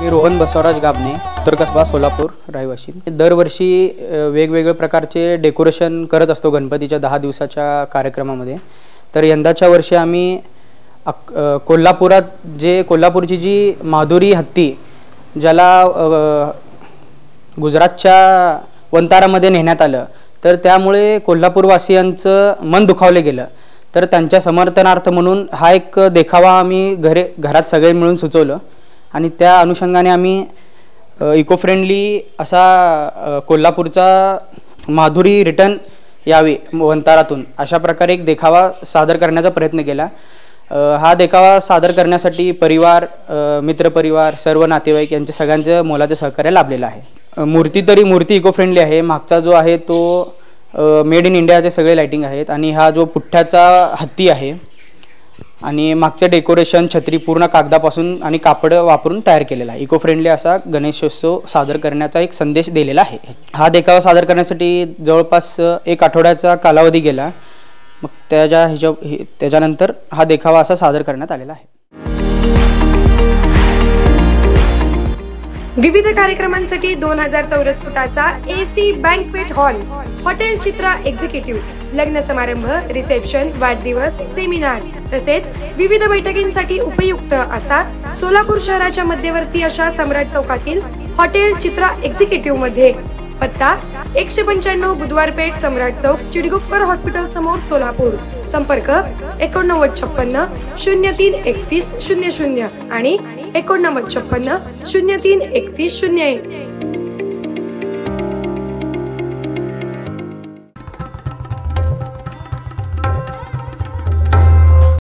मी रोहन बसवराज गाबणे, उत्तर कसबा सोलापूर रहिवासी। दरवर्षी वेगवेगळे प्रकारचे डेकोरेशन करत असतो गणपतीच्या 10 दिवसाच्या कार्यक्रमामध्ये। तर यंदाच्या वर्षी आम्ही कोल्हापुरात कोल्हापूरची जी माधुरी हत्ती ज्याला गुजरातच्या वंतारामध्ये नेण्यात आलं, तर त्यामुळे कोल्हापूरवासियांचं मन दुखावले गेलं। तर त्यांच्या समर्थनार्थ म्हणून हा एक देखावा आम्ही घरात सगळे मिळून सुचवलं आणि त्या अनुषंगाने आम्ही इको फ्रेंडली असा कोल्हापूरचा माधुरी रिटर्न यावी वंतारातून अशा प्रकारे एक देखावा सादर करण्याचा प्रयत्न केला। हा देखावा सादर करण्यासाठी परिवार, मित्रपरिवार, सर्व नातेवाईक यांचे सगळ्यांचे मोलाचे सहकार्य लाभलेलं आहे। मूर्ती इको फ्रेंडली आहे। मागचा जो आहे तो मेड इन इंडियाचे सगळे लाइटिंग आहेत आणि हा जो पुठ्ठ्याचा हत्ती आहे आणि मागचे डेकोरेशन छत्री पूर्ण कागदापासून आणि कापड वापरून तयार केलेला आहे। इको फ्रेंडली असा गणेशोत्सव सादर करण्याचा एक संदेश दिलेला आहे। हा देखावा सादर करण्यासाठी जवळपास 1 आठवड्याचा कालावधी गेला। मग त्याच्यानंतर हा देखावा असा सादर करण्यात आलेला आहे। विविध कार्यक्रमांसाठी 2000 चौरस फुटाचा AC बँकवेट हॉल, हॉटेल चित्रा एक्झिक्युटिव्ह, लग्न समारंभ, रिसेप्शन, वाढदिवस, सेमिनार तसेच विविध बैठकींसाठी उपयुक्त असा सोलापूर शहराच्या मध्यवर्ती अशा सम्राट चौकातील हॉटेल चित्रा एक्झिक्युटिव्ह मध्ये। पत्ता 195 बुधवार पेठ, सम्राट चौक, चिडगुप्पर हॉस्पिटल समोर, सोलापूर। संपर्क 8956 03 31 00 आणि 8956 03 31 01।